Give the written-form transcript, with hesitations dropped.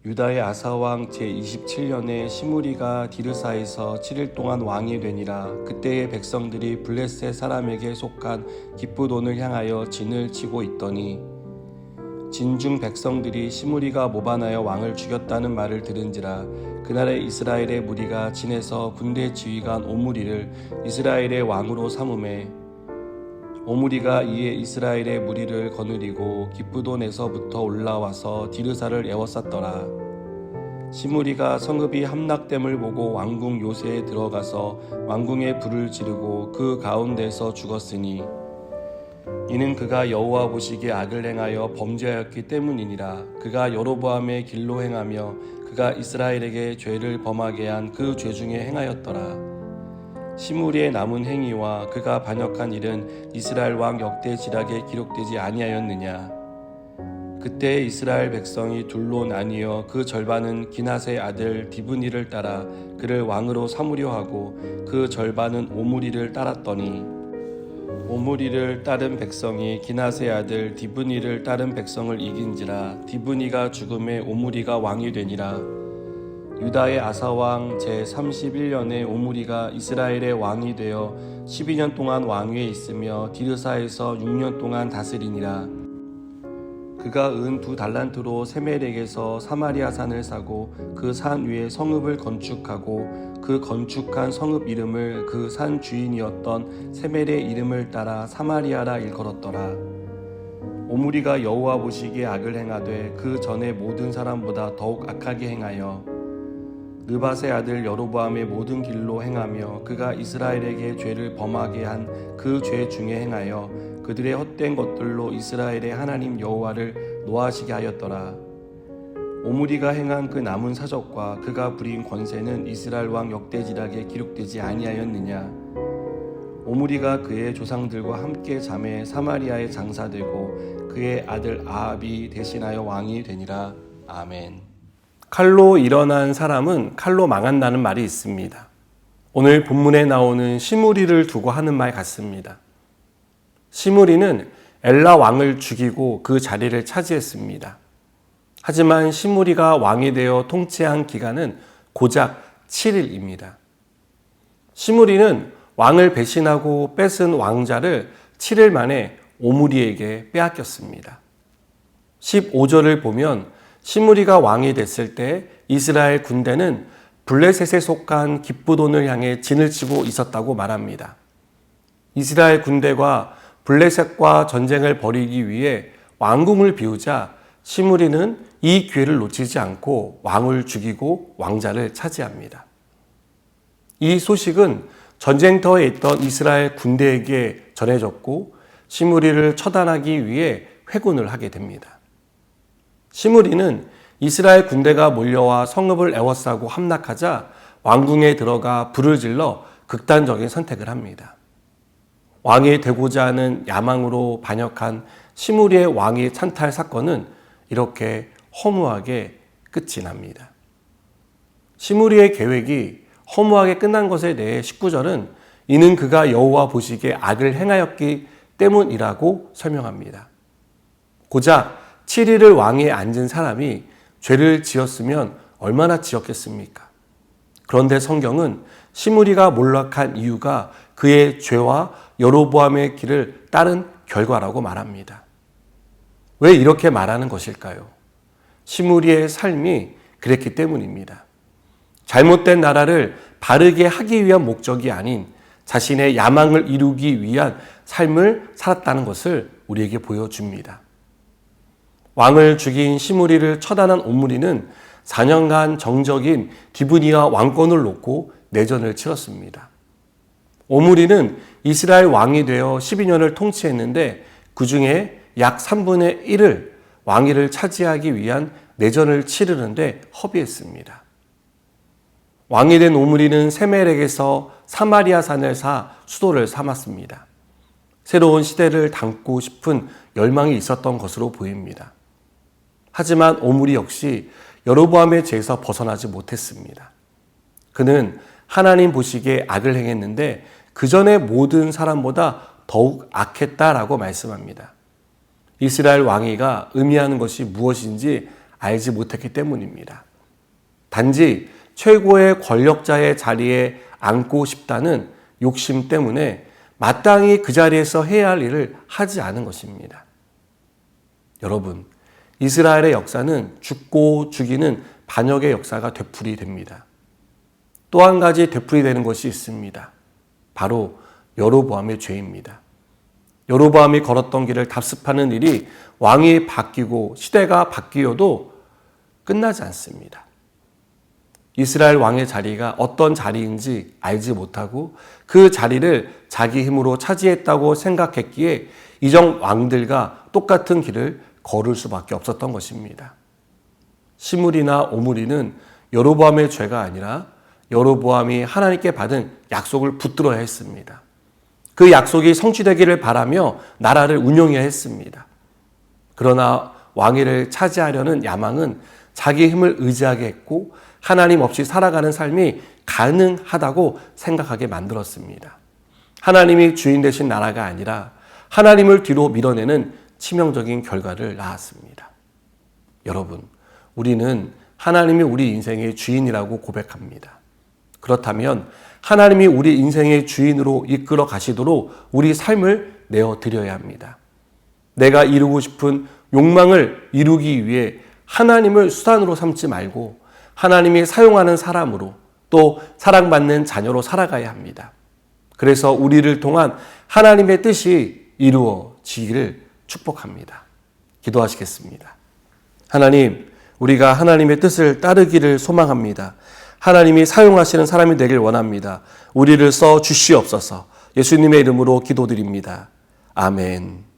유다의 아사왕 제27년에 시므리가 디르사에서 7일 동안 왕이 되니라. 그때의 백성들이 블레셋 사람에게 속한 기브돈을 향하여 진을 치고 있더니 진중 백성들이 시므리가 모반하여 왕을 죽였다는 말을 들은지라. 그날에 이스라엘의 무리가 진에서 군대 지휘관 오므리를 이스라엘의 왕으로 삼음에 오므리가 이에 이스라엘의 무리를 거느리고 기브돈에서부터 올라와서 디르사를 에워쌌더라. 시므리가 성읍이 함락됨을 보고 왕궁 요새에 들어가서 왕궁에 불을 지르고 그 가운데서 죽었으니 이는 그가 여호와 보시기에 악을 행하여 범죄하였기 때문이니라. 그가 여로보암의 길로 행하며 그가 이스라엘에게 죄를 범하게 한 그 죄 중에 행하였더라. 시므리의 남은 행위와 그가 반역한 일은 이스라엘 왕 역대 지략에 기록되지 아니하였느냐. 그때 이스라엘 백성이 둘로 나뉘어 그 절반은 기낫의 아들 디브니를 따라 그를 왕으로 삼으려 하고 그 절반은 오므리를 따랐더니 오므리를 따른 백성이 기낫의 아들 디브니를 따른 백성을 이긴지라. 디브니가 죽음에 오므리가 왕이 되니라. 유다의 아사왕 제31년에 오므리가 이스라엘의 왕이 되어 12년 동안 왕위에 있으며 디르사에서 6년 동안 다스리니라. 그가 은 2달란트로 세멜에게서 사마리아 산을 사고 그 산 위에 성읍을 건축하고 그 건축한 성읍 이름을 그 산 주인이었던 세멜의 이름을 따라 사마리아라 일컬었더라. 오므리가 여호와 보시기에 악을 행하되 그 전에 모든 사람보다 더욱 악하게 행하여 느밧의 아들 여로보암의 모든 길로 행하며 그가 이스라엘에게 죄를 범하게 한 그 죄 중에 행하여 그들의 헛된 것들로 이스라엘의 하나님 여호와를 노하시게 하였더라. 오므리가 행한 그 남은 사적과 그가 부린 권세는 이스라엘 왕 역대지략에 기록되지 아니하였느냐. 오므리가 그의 조상들과 함께 잠에 사마리아에 장사되고 그의 아들 아합이 대신하여 왕이 되니라. 아멘. 칼로 일어난 사람은 칼로 망한다는 말이 있습니다. 오늘 본문에 나오는 시므리를 두고 하는 말 같습니다. 시므리는 엘라 왕을 죽이고 그 자리를 차지했습니다. 하지만 시므리가 왕이 되어 통치한 기간은 고작 7일입니다. 시므리는 왕을 배신하고 뺏은 왕자를 7일 만에 오므리에게 빼앗겼습니다. 15절을 보면 시므리가 왕이 됐을 때 이스라엘 군대는 블레셋에 속한 기브돈을 향해 진을 치고 있었다고 말합니다. 이스라엘 군대가 블레셋과 전쟁을 벌이기 위해 왕궁을 비우자 시므리는 이 기회를 놓치지 않고 왕을 죽이고 왕자를 차지합니다. 이 소식은 전쟁터에 있던 이스라엘 군대에게 전해졌고 시므리를 처단하기 위해 회군을 하게 됩니다. 시므리는 이스라엘 군대가 몰려와 성읍을 에워싸고 함락하자 왕궁에 들어가 불을 질러 극단적인 선택을 합니다. 왕이 되고자 하는 야망으로 반역한 시므리의 왕위 찬탈 사건은 이렇게 허무하게 끝이 납니다. 시므리의 계획이 허무하게 끝난 것에 대해 19절은 이는 그가 여호와 보시기에 악을 행하였기 때문이라고 설명합니다. 고작 7일을 왕위에 앉은 사람이 죄를 지었으면 얼마나 지었겠습니까? 그런데 성경은 시므리가 몰락한 이유가 그의 죄와 여로보암의 길을 따른 결과라고 말합니다. 왜 이렇게 말하는 것일까요? 시므리의 삶이 그랬기 때문입니다. 잘못된 나라를 바르게 하기 위한 목적이 아닌 자신의 야망을 이루기 위한 삶을 살았다는 것을 우리에게 보여줍니다. 왕을 죽인 시므리를 처단한 오므리는 4년간 정적인 디브니와 왕권을 놓고 내전을 치렀습니다. 오므리는 이스라엘 왕이 되어 12년을 통치했는데 그 중에 약 3분의 1을 왕위를 차지하기 위한 내전을 치르는데 허비했습니다. 왕이 된 오므리는 세멜에게서 사마리아 산을 사 수도를 삼았습니다. 새로운 시대를 담고 싶은 열망이 있었던 것으로 보입니다. 하지만 오므리 역시 여로보암의 죄에서 벗어나지 못했습니다. 그는 하나님 보시기에 악을 행했는데 그 전에 모든 사람보다 더욱 악했다라고 말씀합니다. 이스라엘 왕위가 의미하는 것이 무엇인지 알지 못했기 때문입니다. 단지 최고의 권력자의 자리에 앉고 싶다는 욕심 때문에 마땅히 그 자리에서 해야 할 일을 하지 않은 것입니다. 여러분, 이스라엘의 역사는 죽고 죽이는 반역의 역사가 되풀이됩니다. 또 한 가지 되풀이되는 것이 있습니다. 바로 여로보암의 죄입니다. 여로보암이 걸었던 길을 답습하는 일이 왕이 바뀌고 시대가 바뀌어도 끝나지 않습니다. 이스라엘 왕의 자리가 어떤 자리인지 알지 못하고 그 자리를 자기 힘으로 차지했다고 생각했기에 이전 왕들과 똑같은 길을 걸을 수밖에 없었던 것입니다. 시므리나 오므리는 여로보암의 죄가 아니라 여로보암이 하나님께 받은 약속을 붙들어야 했습니다. 그 약속이 성취되기를 바라며 나라를 운영해야 했습니다. 그러나 왕위를 차지하려는 야망은 자기 힘을 의지하게 했고 하나님 없이 살아가는 삶이 가능하다고 생각하게 만들었습니다. 하나님이 주인 되신 나라가 아니라 하나님을 뒤로 밀어내는 치명적인 결과를 낳았습니다. 여러분, 우리는 하나님이 우리 인생의 주인이라고 고백합니다. 그렇다면 하나님이 우리 인생의 주인으로 이끌어 가시도록 우리 삶을 내어드려야 합니다. 내가 이루고 싶은 욕망을 이루기 위해 하나님을 수단으로 삼지 말고 하나님이 사용하는 사람으로 또 사랑받는 자녀로 살아가야 합니다. 그래서 우리를 통한 하나님의 뜻이 이루어지기를 축복합니다. 기도하시겠습니다. 하나님, 우리가 하나님의 뜻을 따르기를 소망합니다. 하나님이 사용하시는 사람이 되길 원합니다. 우리를 써 주시옵소서. 예수님의 이름으로 기도드립니다. 아멘.